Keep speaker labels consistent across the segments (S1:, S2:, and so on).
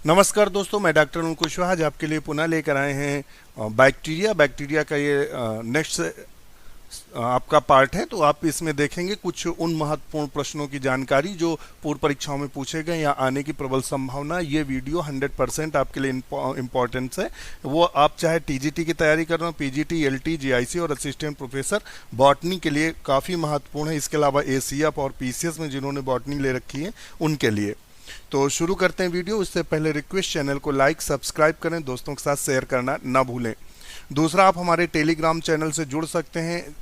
S1: नमस्कार दोस्तों, मैं डॉक्टर अरुण कुशवाहा आज आपके लिए पुनः लेकर आए हैं बैक्टीरिया का ये नेक्स्ट आपका पार्ट है। तो आप इसमें देखेंगे कुछ उन महत्वपूर्ण प्रश्नों की जानकारी जो पूर्व परीक्षाओं में पूछे गए या आने की प्रबल संभावना। ये वीडियो 100% आपके लिए इम्पोर्टेंस है। वो आप चाहे टीजीटी की तैयारी कर रहे हो, पीजीटी, एलटी, जीआईसी और असिस्टेंट प्रोफेसर बॉटनी के लिए काफ़ी महत्वपूर्ण है। इसके अलावा एसीएफ और पीसीएस में जिन्होंने बॉटनी ले रखी है उनके लिए। तो शुरू करते हैं वीडियो। उससे पहले रिक्वेस्ट, चैनल को लाइक सब्सक्राइब करें, दोस्तों के साथ शेयर करना ना भूलें। दूसरा, आप हमारे टेलीग्राम चैनल से जुड़ सकते हैं।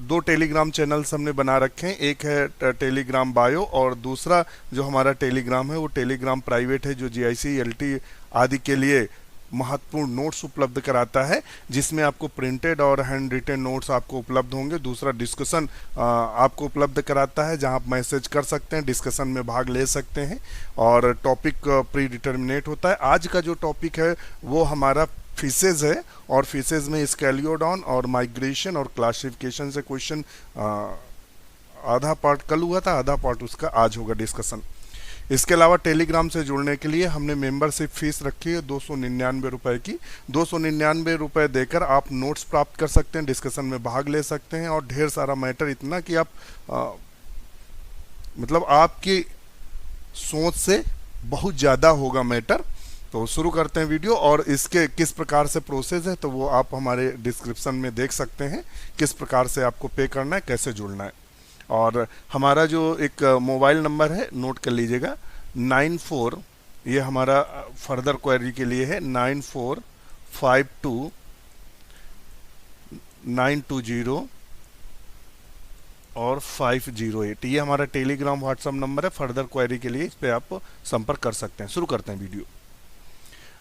S1: 2 टेलीग्राम चैनल्स हमने बना रखे हैं, एक है टेलीग्राम बायो और दूसरा जो हमारा टेलीग्राम है वो टेलीग्राम प्राइवेट है, जो जीआईसी, एलटी आदि के लिए महत्वपूर्ण नोट्स उपलब्ध कराता है, जिसमें आपको प्रिंटेड और हैंड रिटेन नोट्स आपको उपलब्ध होंगे। दूसरा, डिस्कशन आपको उपलब्ध कराता है, जहां आप मैसेज कर सकते हैं, डिस्कशन में भाग ले सकते हैं और टॉपिक प्री डिटर्मिनेट होता है। आज का जो टॉपिक है वो हमारा फिशेज है और फिशेज में स्केलियोडॉन और माइग्रेशन और क्लासिफिकेशन से क्वेश्चन आधा पार्ट कल हुआ था, आधा पार्ट उसका आज होगा डिस्कशन। इसके अलावा टेलीग्राम से जुड़ने के लिए हमने मेंबरशिप फीस रखी है 299 रुपए की। 299 रुपए देकर आप नोट्स प्राप्त कर सकते हैं, डिस्कशन में भाग ले सकते हैं और ढेर सारा मैटर, इतना कि आप मतलब आपकी सोच से बहुत ज़्यादा होगा मैटर। तो शुरू करते हैं वीडियो। और इसके किस प्रकार से प्रोसेस है तो वो आप हमारे डिस्क्रिप्शन में देख सकते हैं, किस प्रकार से आपको पे करना है, कैसे जुड़ना है। और हमारा जो एक मोबाइल नंबर है नोट कर लीजिएगा, 94, ये हमारा फर्दर क्वेरी के लिए है, 9452 और 508। ये हमारा टेलीग्राम व्हाट्सएप नंबर है। फर्दर क्वेरी के लिए इस पे आप संपर्क कर सकते हैं। शुरू करते हैं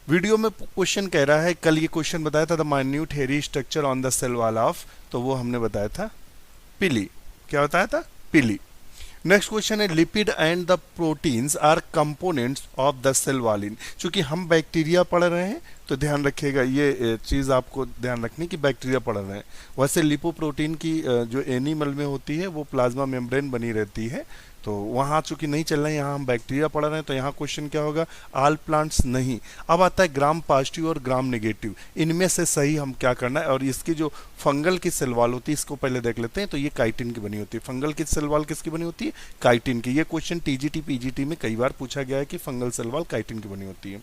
S1: वीडियो में क्वेश्चन कह रहा है, कल ये क्वेश्चन बताया था, the minute hairy structure on the cell wall of, तो वो हमने बताया था पिली। क्या बताया था? पिली। नेक्स्ट क्वेश्चन है, lipid and the proteins are components of the cell wall. चूंकि हम बैक्टीरिया पढ़ रहे हैं तो ध्यान रखिएगा, ये चीज़ आपको ध्यान रखनी कि बैक्टीरिया पढ़ रहे हैं। वैसे लिपोप्रोटीन की जो एनिमल में होती है वो प्लाज्मा मेम्ब्रेन बनी रहती है, तो वहाँ चूंकि नहीं चल रहे हैं, यहाँ हम बैक्टीरिया पढ़ रहे हैं, तो यहाँ क्वेश्चन क्या होगा? ऑल प्लांट्स नहीं। अब आता है ग्राम पॉजिटिव और ग्राम नेगेटिव, इनमें से सही हम क्या करना है। और इसकी जो फंगल की सेल वॉल होती है, इसको पहले देख लेते हैं। तो ये काइटिन की बनी होती है। फंगल की सेल वॉल किसकी बनी होती है? काइटिन की। ये क्वेश्चन टीजीटी पीजीटी में कई बार पूछा गया है कि फंगल सेल वॉल काइटिन की बनी होती है।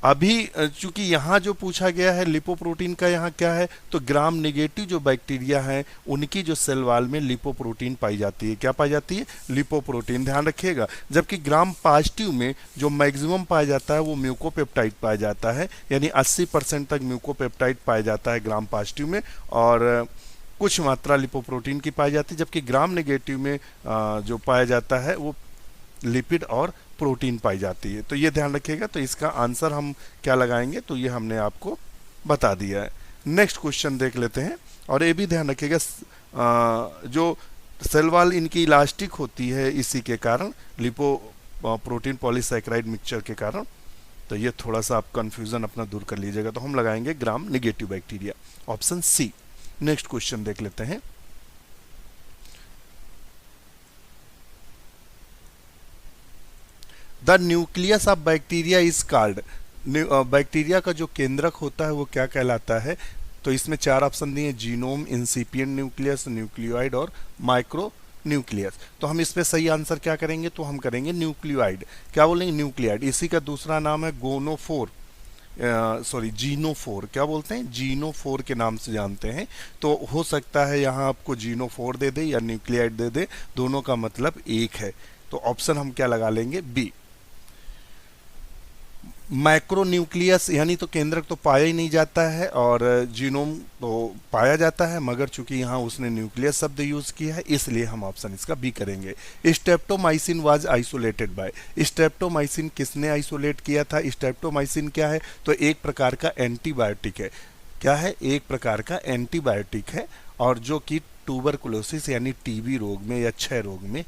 S1: अभी चूंकि यहाँ जो पूछा गया है लिपोप्रोटीन का, यहाँ क्या है? तो ग्राम नेगेटिव जो बैक्टीरिया है उनकी जो सेल वॉल में लिपोप्रोटीन पाई जाती है। क्या पाई जाती है? लिपोप्रोटीन, ध्यान रखिएगा। जबकि ग्राम पॉजिटिव में जो मैक्सिमम पाया जाता है वो म्यूकोपेप्टाइड पाया जाता है, यानी 80% तक म्यूकोपेप्टाइड पाया जाता है ग्राम पॉजिटिव में, और कुछ मात्रा लिपोप्रोटीन की पाई जाती है। जबकि ग्राम नेगेटिव में जो पाया जाता है वो लिपिड और प्रोटीन पाई जाती है। तो ये ध्यान रखिएगा। तो इसका आंसर हम क्या लगाएंगे, तो ये हमने आपको बता दिया है। नेक्स्ट क्वेश्चन देख लेते हैं। और ये भी ध्यान रखिएगा, जो सेल वॉल इनकी इलास्टिक होती है इसी के कारण, लिपो प्रोटीन पॉलीसैकेराइड मिक्सचर के कारण। तो ये थोड़ा सा आप कंफ्यूजन अपना दूर कर लीजिएगा। तो हम लगाएंगे gram negative bacteria, option C. Next question देख लेते हैं। The nucleus of bacteria is called. Bacteria का जो केंद्रक होता है वो क्या कहलाता है? तो इसमें 4 ऑप्शन दिए, जीनोम, इंसिपिएंट न्यूक्लियस, न्यूक्लियोइड और माइक्रो न्यूक्लियस। तो हम इसमें सही आंसर क्या करेंगे? तो हम करेंगे न्यूक्लियोइड। क्या बोलेंगे? न्यूक्लियोइड। इसी का दूसरा नाम है गोनोफोर, जीनोफोर। क्या बोलते हैं? जीनोफोर के नाम से जानते हैं। तो हो सकता है यहाँ आपको जीनोफोर दे दे या न्यूक्लियोइड दे दे, दोनों का मतलब एक है। तो ऑप्शन हम क्या लगा लेंगे? बी। माइक्रो न्यूक्लियस यानी तो केंद्रक तो पाया ही नहीं जाता है, और जीनोम तो पाया जाता है, मगर चूंकि यहाँ उसने न्यूक्लियस शब्द यूज किया है इसलिए हम ऑप्शन इसका बी करेंगे। Streptomycin was isolated by. Streptomycin किसने आइसोलेट किया था? स्ट्रेप्टोमाइसिन क्या है? तो एक प्रकार का एंटीबायोटिक है। क्या है? एक प्रकार का एंटीबायोटिक है, और जो कि ट्यूबरकुलोसिस यानी टीबी रोग में या क्षय रोग में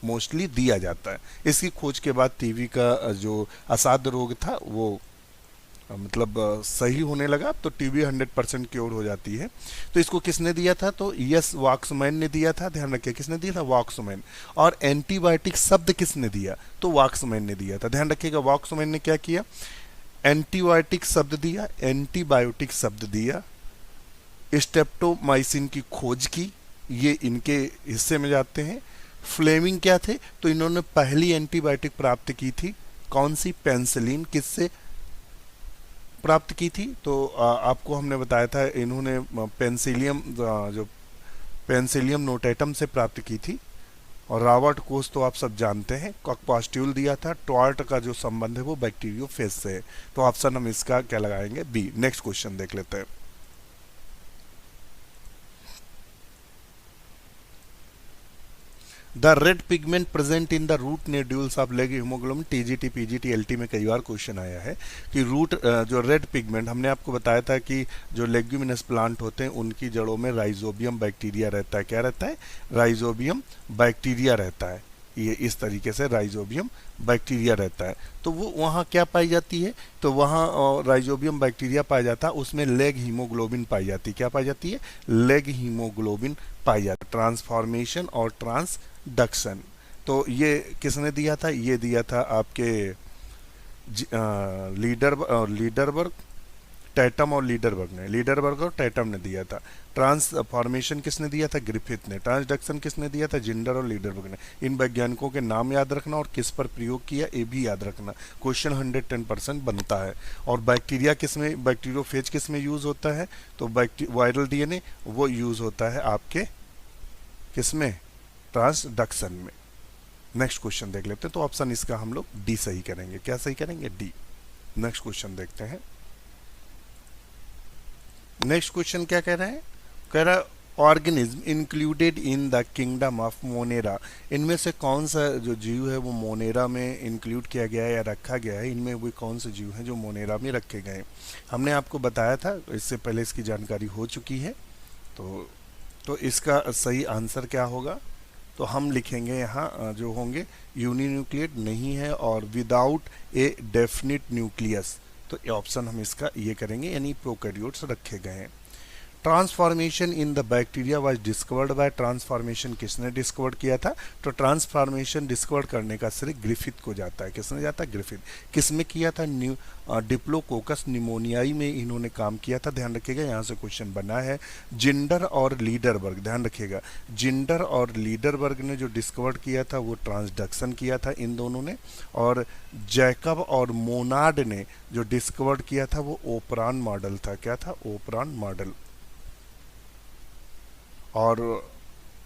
S1: मोस्टली दिया जाता है। इसकी खोज के बाद टीबी का जो असाध्य रोग था वो सही होने लगा, तो टीबी 100% क्योर हो जाती है। तो इसको किसने दिया था? तो यस वॉक्समैन ने दिया था, ध्यान रखिए किसने दिया था? वॉक्समैन। और एंटीबायोटिक शब्द किसने दिया? तो वॉक्समैन ने दिया था, ध्यान रखिएगा। वॉक्समैन ने क्या किया? एंटीबायोटिक शब्द दिया, एंटीबायोटिक शब्द दिया, स्टेप्टोमाइसिन की खोज की, ये इनके हिस्से में जाते हैं। फ्लेमिंग क्या थे? तो इन्होंने पहली एंटीबायोटिक प्राप्त की थी, कौन सी? पेंसिलिन। किससे प्राप्त की थी? तो आपको हमने बताया था इन्होंने पेंसिलियम जो पेंसिलियम नोटेटम से प्राप्त की थी। और रॉबर्ट कोच तो आप सब जानते हैं, कॉकपास्ट्यूल दिया था। टॉर्ट का जो संबंध है वो बैक्टीरियोफेज से है। तो ऑप्शन हम इसका क्या लगाएंगे? बी। नेक्स्ट क्वेश्चन देख लेते हैं। The red pigment present in the root nodules of leghaemoglobin, TGT PGT LT में कई बार क्वेश्चन आया है कि रूट जो रेड पिगमेंट, हमने आपको बताया था कि जो लेग्यूमिनस प्लांट होते हैं उनकी जड़ों में राइजोबियम बैक्टीरिया रहता है। क्या रहता है? राइजोबियम बैक्टीरिया रहता है। ये इस तरीके से राइजोबियम बैक्टीरिया रहता है। तो वो वहाँ क्या पाई जाती है? तो वहाँ राइजोबियम बैक्टीरिया पाया जाता है, उसमें लेग हीमोग्लोबिन पाई जाती है। क्या पाई जाती है? लेग हीमोग्लोबिन पाई जाती है। ट्रांसफॉर्मेशन और ट्रांसडक्शन, तो ये किसने दिया था? ये दिया था आपके लीडरबर्ग, टैटम और लीडरबर्ग और टैटम ने दिया था। ट्रांसफॉर्मेशन किसने दिया था? ग्रिफिथ ने। ट्रांसडक्शन किसने दिया था? जिंडर और लीडरबर्ग ने। इन वैज्ञानिकों के नाम याद रखना और किस पर प्रयोग किया ये भी याद रखना, क्वेश्चन 110% बनता है। और बैक्टीरिया किसमें, बैक्टीरियोफेज किसमें यूज होता है? तो वायरल डीएनए वो यूज होता है आपके किसमें? ट्रांसडक्शन में। नेक्स्ट क्वेश्चन देख लेते हैं। तो ऑप्शन इसका हम लोग डी सही करेंगे। क्या सही करेंगे? डी। नेक्स्ट क्वेश्चन देखते हैं। नेक्स्ट क्वेश्चन क्या कह रहा है? कह रहा organism included in the kingdom of Monera, इनमें से कौन सा जो जीव है वो मोनेरा में इंक्लूड किया गया है या रखा गया है? इनमें वो कौन से जीव हैं जो मोनेरा में रखे गए हैं? हमने आपको बताया था, इससे पहले इसकी जानकारी हो चुकी है। तो इसका सही आंसर क्या होगा? तो हम लिखेंगे यहाँ जो होंगे यूनिन्यूक्लिएट नहीं है और विदाउट ए डेफिनिट न्यूक्लियस। तो ऑप्शन हम इसका ये करेंगे, यानी प्रोकैरियोट्स रखे गए हैं। Transformation in the bacteria was discovered by, transformation किसने डिस्कवर किया था? तो ट्रांसफॉर्मेशन डिस्कवर करने का श्रेय ग्रिफिथ को जाता है। किसने जाता है? ग्रिफिथ। किसमें किया था? डिप्लोकोकस निमोनियाई में इन्होंने काम किया था। ध्यान रखिएगा, यहाँ से क्वेश्चन बना है। जिंडर और लीडरबर्ग, ध्यान रखिएगा, जिंडर और लीडरबर्ग ने जो डिस्कवर किया था वो ट्रांसडक्शन किया था इन दोनों ने। और जैकब और मोनार्ड ने जो डिस्कवर किया था वो ओपरान मॉडल था। क्या था? ओपरान मॉडल। और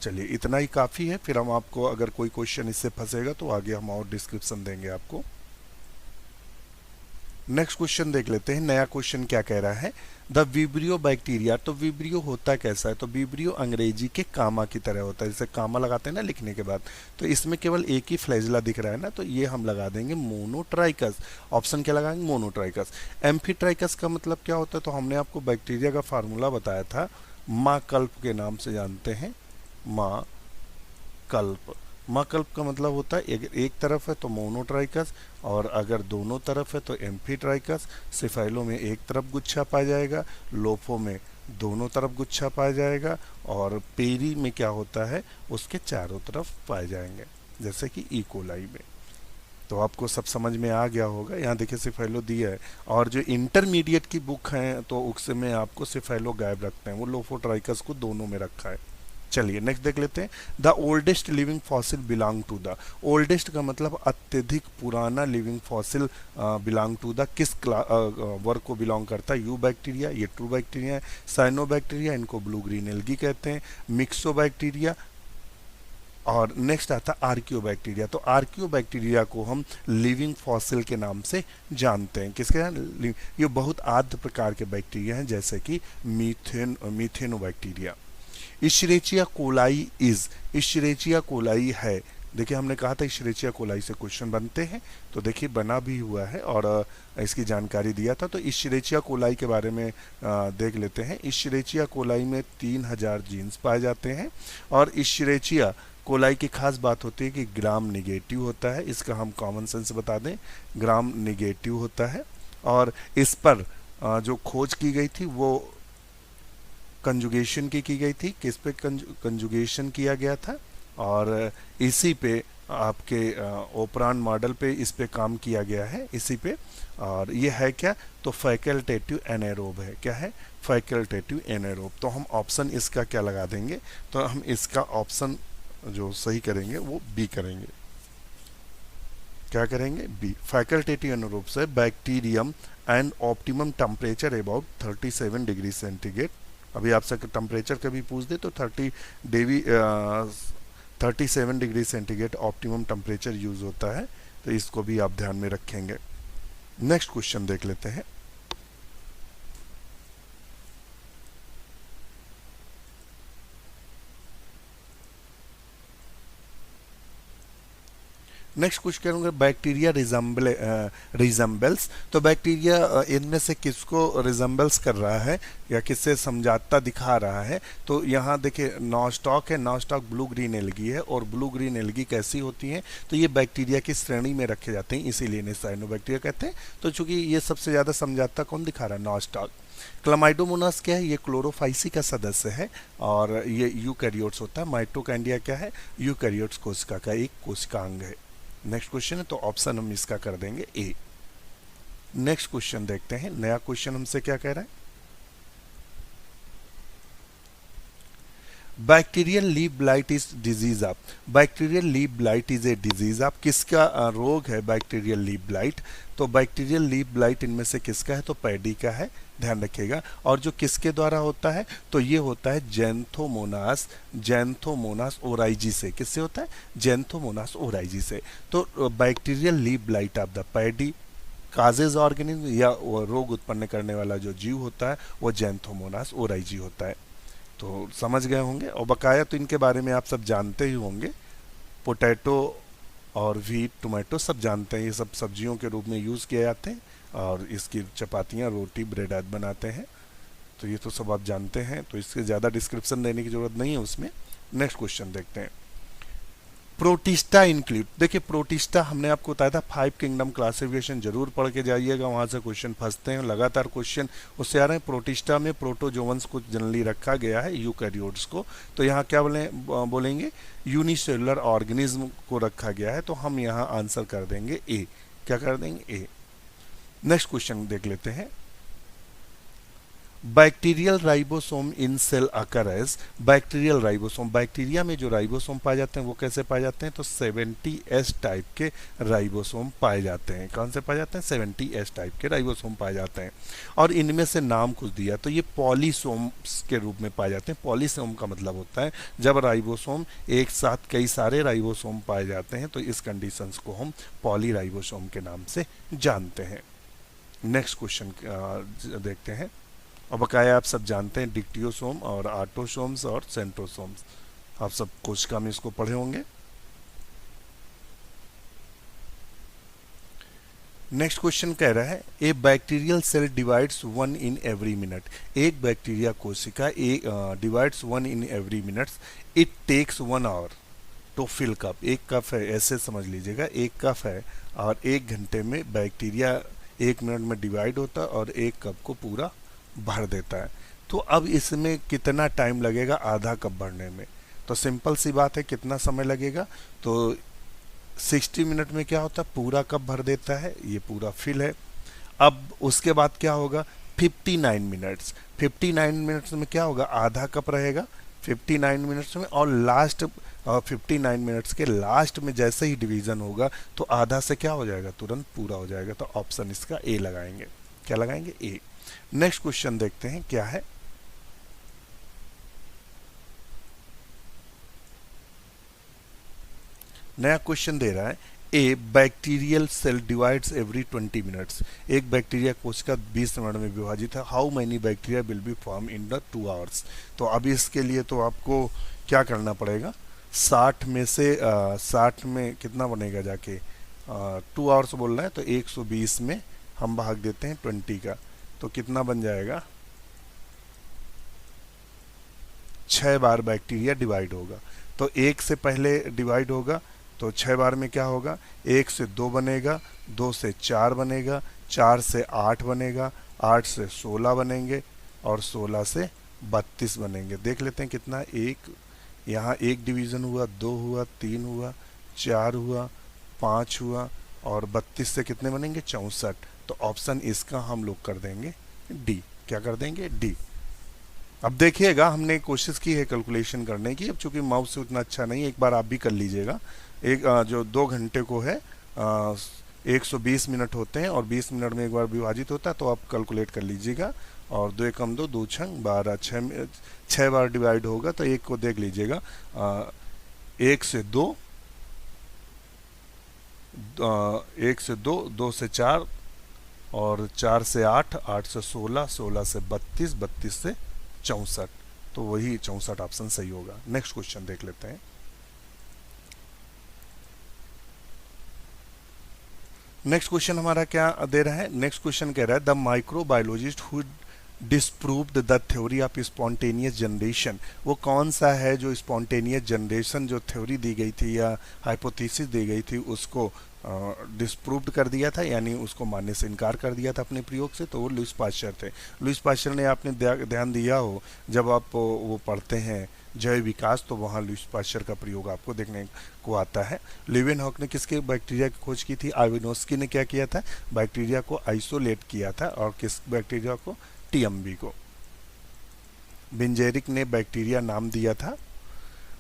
S1: चलिए इतना ही काफ़ी है, फिर हम आपको अगर कोई क्वेश्चन इससे फंसेगा तो आगे हम और डिस्क्रिप्शन देंगे आपको। नेक्स्ट क्वेश्चन देख लेते हैं। नया क्वेश्चन क्या कह रहा है? द विब्रियो बैक्टीरिया, तो विब्रियो होता कैसा है? तो विब्रियो अंग्रेजी के कामा की तरह होता है, जैसे कामा लगाते हैं ना लिखने के बाद। तो इसमें केवल एक ही फ्लैजिला दिख रहा है ना, तो ये हम लगा देंगे मोनोट्राइकस। ऑप्शन क्या लगाएंगे? मोनोट्राइकस। एम्फीट्राइकस का मतलब क्या होता है? तो हमने आपको बैक्टीरिया का फार्मूला बताया था, माँ कल्प के नाम से जानते हैं, माँ कल्प। माँ कल्प का मतलब होता है एक तरफ है तो मोनोट्राइकस, और अगर दोनों तरफ है तो एम्फीट्राइकस। सिफाइलो में एक तरफ गुच्छा पाया जाएगा, लोफो में दोनों तरफ गुच्छा पाया जाएगा, और पेरी में क्या होता है? उसके चारों तरफ पाए जाएंगे, जैसे कि इकोलाई में। तो आपको सब समझ में आ गया होगा। यहाँ देखिए सिफाइलो दिया है, और जो इंटरमीडिएट की बुक है तो उसमें आपको सिफाइलो गायब रखते हैं, वो लोफोट्राइकस को दोनों में रखा है। चलिए नेक्स्ट देख लेते हैं। The oldest living fossil belong to the, oldest का मतलब अत्यधिक पुराना living fossil belong to the किस वर्ग को बिलोंग करता है? यू बैक्टीरिया, ये ट्रू बैक्टीरिया है। साइनो बैक्टीरिया, इनको ब्लू ग्रीन एल्गी कहते हैं। मिक्सो बैक्टीरिया, और नेक्स्ट आता आर्कियो बैक्टीरिया। तो आर्कियो बैक्टीरिया को हम लिविंग फॉसिल के नाम से जानते हैं। किसके नाम? ये बहुत आद्य प्रकार के बैक्टीरिया हैं, जैसे कि मीथेनो बैक्टीरिया। इशरेचिया कोलाई इज, इशरेचिया कोलाई है। देखिए हमने कहा था इशरेचिया कोलाई से क्वेश्चन बनते हैं, तो देखिए बना भी हुआ है और इसकी जानकारी दिया था। तो इशरेचिया कोलाई के बारे में देख लेते हैं। इशरेचिया कोलाई में 3000 जीन्स पाए जाते हैं, और इशरेचिया कोलाई की खास बात होती है कि ग्राम निगेटिव होता है। इसका हम कॉमन सेंस बता दें, ग्राम निगेटिव होता है। और इस पर जो खोज की गई थी वो कंजुगेशन की गई थी। किस पे कंजुगेशन किया गया था, और इसी पे आपके ओपरान मॉडल पे इस पे काम किया गया है इसी पे। और ये है क्या, तो फैकल्टेटिव एनारोब है। क्या है, फैकल्टेटिव एनारोब। तो हम ऑप्शन इसका क्या लगा देंगे, तो हम इसका ऑप्शन जो सही करेंगे वो बी करेंगे। क्या करेंगे, बी। फैकल्टेटिव एनारोब से bacterium and optimum temperature about 37 degree centigrade. अभी आपसे टेम्परेचर कभी पूछ दे तो 37 degree centigrade optimum temperature use होता है, तो इसको भी आप ध्यान में रखेंगे। नेक्स्ट क्वेश्चन देख लेते हैं। नेक्स्ट कुछ करूंगा, बैक्टीरिया रिजम्बल्स। तो बैक्टीरिया इनमें से किसको रिजम्बल्स कर रहा है या किससे समझाता दिखा रहा है, तो यहाँ देखिए नॉस्टॉक है। नॉस्टॉक ब्लू ग्रीन एल्गी है, और ब्लू ग्रीन एल्गी कैसी होती हैं, तो ये बैक्टीरिया की श्रेणी में रखे जाते हैं, इसीलिए इन्हें साइनोबैक्टीरिया कहते हैं। तो चूंकि ये सबसे ज्यादा समझाता कौन दिखा रहा है, नॉस्टॉक। क्लामाइडोमोनास क्या है, ये क्लोरोफाइसी का सदस्य है और ये यूकैरियोट्स होता है। माइटोकॉन्ड्रिया क्या है, यूकैरियोट्स कोशिका का एक कोशिकांग है। नेक्स्ट क्वेश्चन है, तो ऑप्शन हम इसका कर देंगे ए। नेक्स्ट क्वेश्चन देखते हैं, नया क्वेश्चन हमसे क्या कह रहा है। Bacterial leaf blight is disease of, bacterial leaf blight is a disease of, किसका रोग है बैक्टीरियल लीफ ब्लाइट, तो बैक्टीरियल लीफ ब्लाइट इनमें से किसका है, तो पैडी का है, ध्यान रखिएगा। और जो किसके द्वारा होता है, तो ये होता है जैंथोमोनास, जैंथोमोनास ओराइजी से। किससे होता है, जैंथोमोनास ओराइजी से। तो bacterial leaf blight of the paddy causes organism या रोग उत्पन्न करने वाला जो जीव होता है वो जैंथोमोनास ओराइजी होता है। तो समझ गए होंगे, और बकाया तो इनके बारे में आप सब जानते ही होंगे। पोटैटो और व्हीट, टोमेटो सब जानते हैं, ये सब सब्जियों के रूप में यूज़ किए जाते हैं और इसकी चपातियाँ, रोटी, ब्रेड आदि बनाते हैं। तो ये तो सब आप जानते हैं, तो इसके ज़्यादा डिस्क्रिप्शन देने की ज़रूरत नहीं है उसमें। नेक्स्ट क्वेश्चन देखते हैं। प्रोटिस्टा इंक्लूड, देखिए प्रोटिस्टा हमने आपको बताया था 5 किंगडम क्लासिफिकेशन जरूर पढ़ के जाइएगा, वहां से क्वेश्चन फंसते हैं, लगातार क्वेश्चन उससे आ रहे हैं। प्रोटिस्टा में प्रोटोजोवंस को जनरली रखा गया है, यूकैरियोट्स को। तो यहाँ क्या बोलेंगे यूनिसेलुलर ऑर्गेनिज्म को रखा गया है, तो हम यहाँ आंसर कर देंगे ए। क्या कर देंगे, ए। नेक्स्ट क्वेश्चन देख लेते हैं। Bacterial ribosome in cell occur as, bacterial ribosome, bacteria में जो राइबोसोम पाए जाते हैं वो कैसे पाए जाते हैं, तो 70S टाइप के राइबोसोम पाए जाते हैं। कौन से पाए जाते हैं, 70S टाइप के राइबोसोम पाए जाते हैं। और इनमें से नाम कुछ दिया, तो ये पॉलीसोम्स के रूप में पाए जाते हैं। पॉलीसोम का मतलब होता है जब राइबोसोम एक साथ कई सारे राइबोसोम पाए जाते हैं, तो इस कंडीशंस को हम पॉली राइबोसोम के नाम से जानते हैं। नेक्स्ट क्वेश्चन देखते हैं, और बकाया आप सब जानते हैं डिक्टियोसोम और आटोसोम्स और सेंट्रोसोम्स, आप सब कोशिका में इसको पढ़े होंगे। नेक्स्ट क्वेश्चन कह रहा है, a bacterial cell divides 1 in every minute, एक बैक्टीरिया कोशिका divides 1 in every minutes, it takes 1 hour to fill cup, एक कप है ऐसे समझ लीजिएगा, एक कप है और 1 घंटे में बैक्टीरिया 1 मिनट में डिवाइड होता है और 1 कप को पूरा भर देता है। तो अब इसमें कितना टाइम लगेगा आधा कप भरने में, तो सिंपल सी बात है, कितना समय लगेगा, तो 60 मिनट में क्या होता है, पूरा कप भर देता है, ये पूरा फिल है। अब उसके बाद क्या होगा, 59 मिनट्स, 59 मिनट्स में क्या होगा, आधा कप रहेगा 59 मिनट्स में, और लास्ट 59 मिनट्स के लास्ट में जैसे ही डिवीजन होगा तो आधा से क्या हो जाएगा, तुरंत पूरा हो जाएगा। तो ऑप्शन इसका ए लगाएंगे। क्या लगाएंगे, ए। नेक्स्ट क्वेश्चन देखते हैं क्या है। नया क्वेश्चन दे रहा है, a bacterial cell divides every 20 minutes, एक बैक्टीरिया कोशिका 20 मिनट में विभाजित है, how many bacteria will be form in the 2 hours. तो अब इसके लिए तो आपको क्या करना पड़ेगा, 60 में से 60 में कितना बनेगा जाके, 2 आवर्स बोल रहा है, तो 120 में हम भाग देते हैं 20 का, तो कितना बन जाएगा, 6 बार बैक्टीरिया डिवाइड होगा। तो 1 से पहले डिवाइड होगा तो 6 बार में क्या होगा, 1 से 2 बनेगा, 2 से 4 बनेगा, 4 से 8 बनेगा, 8 से 16 बनेंगे और 16 से 32 बनेंगे। देख लेते हैं कितना, एक यहाँ एक डिवीज़न हुआ, 2 हुआ, 3 हुआ, 4 हुआ, 5 हुआ और 32 से कितने बनेंगे, 64। तो ऑप्शन इसका हम लोग कर देंगे डी। क्या कर देंगे, डी। अब देखिएगा हमने कोशिश की है कैलकुलेशन करने की, अब चूंकि माउस से उतना अच्छा नहीं है, एक बार आप भी कर लीजिएगा। एक जो 2 घंटे को है 120 मिनट होते हैं और 20 मिनट में एक बार विभाजित होता है, तो आप कैलकुलेट कर लीजिएगा। और 2 एकम 2, 2 छंग 12, 6 बार डिवाइड होगा, तो एक को देख लीजिएगा, 1 से 2, 1 से 2, 2 से 4 और 4 से 8, 8 से 16, 16 से 32, 32 से 64। तो वही 64 ऑप्शन सही होगा। नेक्स्ट क्वेश्चन देख लेते हैं। नेक्स्ट क्वेश्चन हमारा क्या दे रहा है, नेक्स्ट क्वेश्चन कह रहा है the microbiologist who disproved the theory of spontaneous generation. वो कौन सा है जो स्पॉन्टेनियस जनरेशन जो थ्योरी दी गई थी या हाइपोथेसिस दी गई थी उसको डिस्प्रूव्ड कर दिया था, यानी उसको मानने से इनकार कर दिया था अपने प्रयोग से। तो वो लुईस पाश्चर थे। लुईस पाश्चर ने, आपने ध्यान दिया हो जब आप वो पढ़ते हैं जय विकास, तो वहाँ लुईस पाश्चर का प्रयोग आपको देखने को आता है। लिवेनहॉक ने किसके बैक्टीरिया की खोज की थी, आइवानोस्की ने क्या किया था, बैक्टीरिया को आइसोलेट किया था, और किस बैक्टीरिया को, टीएमबी को। बिंजेरिक ने बैक्टीरिया नाम दिया था।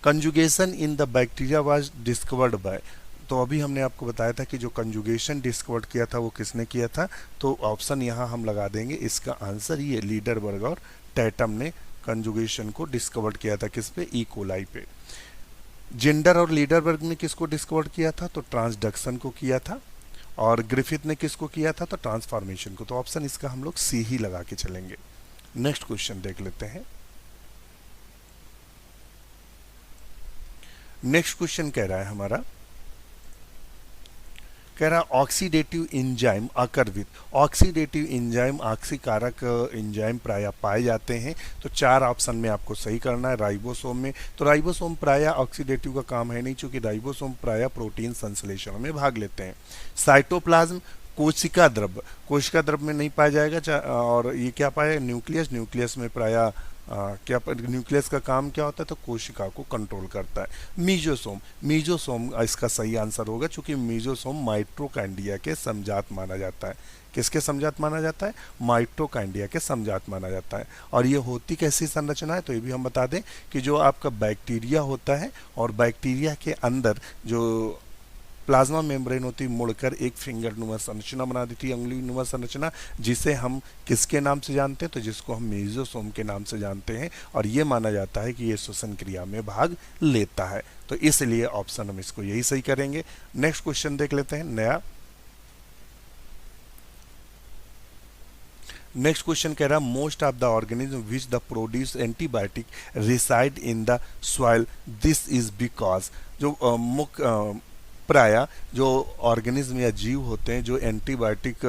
S1: Conjugation in the bacteria was discovered by. तो अभी हमने आपको बताया था कि जो कंजुगेशन डिस्कवर्ड किया था वो किसने किया था, तो ऑप्शन यहाँ हम लगा देंगे। इसका आंसर ये लीडरबर्ग और टैटम ने कंजुगेशन को डिस्कवर्ड किया था। किस पे, ई कोलाई पे। जेंडर और लीडरबर्ग ने किसको डिस्कवर्ड किया था, तो ट्रांसडक्शन को किया था। और ग्रिफिथ ने किसको किया था, तो ट्रांसफॉर्मेशन को। तो ऑप्शन इसका हम लोग सी ही लगा के चलेंगे। नेक्स्ट क्वेश्चन देख लेते हैं। नेक्स्ट क्वेश्चन कह रहा है हमारा, कह रहा oxidative enzyme occur with. Oxidative enzyme, ऑक्सीकारक एंजाइम प्राय पाए जाते हैं। तो 4 ऑप्शन में आपको सही करना है। राइबोसोम में, तो राइबोसोम प्राय ऑक्सीडेटिव का काम है नहीं, चूंकि राइबोसोम प्राय प्रोटीन संश्लेषण में भाग लेते हैं। साइटोप्लाज्म, कोशिका द्रव्य, कोशिका द्रव्य में नहीं पाया जाएगा। और ये क्या पाया, न्यूक्लियस, न्यूक्लियस में प्राय क्या, न्यूक्लियस का काम क्या होता है, तो कोशिका को कंट्रोल करता है। मीजोसोम, मीजोसोम इसका सही आंसर होगा, क्योंकि मीजोसोम माइटोकॉन्ड्रिया के समजात माना जाता है। किसके समजात माना जाता है, माइटोकॉन्ड्रिया के समजात माना जाता है। और ये होती कैसी संरचना है, तो ये भी हम बता दें कि जो आपका बैक्टीरिया होता है और बैक्टीरिया के अंदर जो प्लाज्मा मेम्ब्रेन होती मुड़कर एक फिंगर नुमा संरचना बना देती है, अंगुली नुमा संरचना, जिसे हम किसके नाम से जानते हैं, तो जिसको हम मेसोसोम के नाम से जानते हैं। और ये माना जाता है कि ये श्वसन क्रिया में भाग लेता है। तो इसलिए ऑप्शन हम इसको यही सही करेंगे। नेक्स्ट क्वेश्चन देख लेते हैं नया। नेक्स्ट क्वेश्चन कह रहा है most of the organism which the produce antibiotic reside in the soil, this is because. जो मुख्य प्राय जो ऑर्गेनिज्म या जीव होते हैं जो antibiotic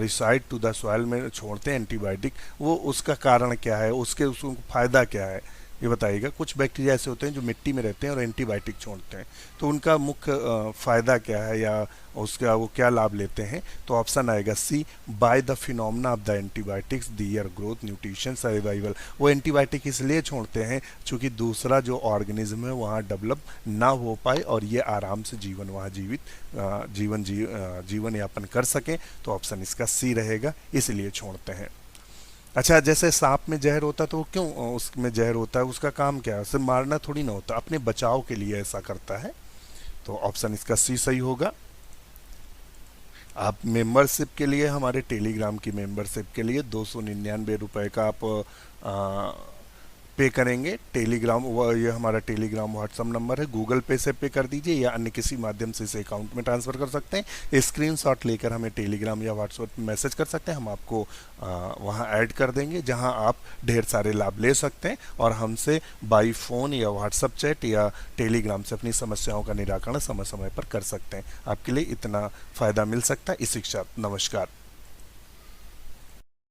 S1: reside to the soil में छोड़ते हैं एंटीबायोटिक, वो उसका कारण क्या है, उसको फायदा क्या है, ये बताइएगा। कुछ बैक्टीरिया ऐसे होते हैं जो मिट्टी में रहते हैं और एंटीबायोटिक छोड़ते हैं, तो उनका मुख्य फायदा क्या है या उसका वो क्या लाभ लेते हैं, तो ऑप्शन आएगा C, by the phenomena of the antibiotics, their growth, nutrition, survival. वो एंटीबायोटिक इसलिए छोड़ते हैं क्योंकि दूसरा जो ऑर्गेनिज्म है वहाँ डेवलप ना हो पाए और ये आराम से जीवन वहाँ जीवन यापन कर सकें। तो ऑप्शन इसका सी रहेगा, इसलिए छोड़ते हैं। अच्छा, जैसे सांप में जहर होता है तो क्यों उसमें जहर होता है, उसका काम क्या है, उसे मारना थोड़ी ना होता, अपने बचाव के लिए ऐसा करता है। तो ऑप्शन इसका सी सही होगा। आप मेंबरशिप के लिए, हमारे टेलीग्राम की मेंबरशिप के लिए 299 रुपये का आप पे करेंगे। टेलीग्राम, ये हमारा टेलीग्राम व्हाट्सअप नंबर है, गूगल पे से पे कर दीजिए या अन्य किसी माध्यम से इसे अकाउंट में ट्रांसफ़र कर सकते हैं। स्क्रीनशॉट लेकर हमें टेलीग्राम या व्हाट्सएप मैसेज कर सकते हैं, हम आपको वहाँ ऐड कर देंगे, जहाँ आप ढेर सारे लाभ ले सकते हैं और हमसे बाई फ़ोन या व्हाट्सअप चैट या टेलीग्राम से अपनी समस्याओं का निराकरण समय समय पर कर सकते हैं। आपके लिए इतना फ़ायदा मिल सकता है इस शिक्षा। नमस्कार।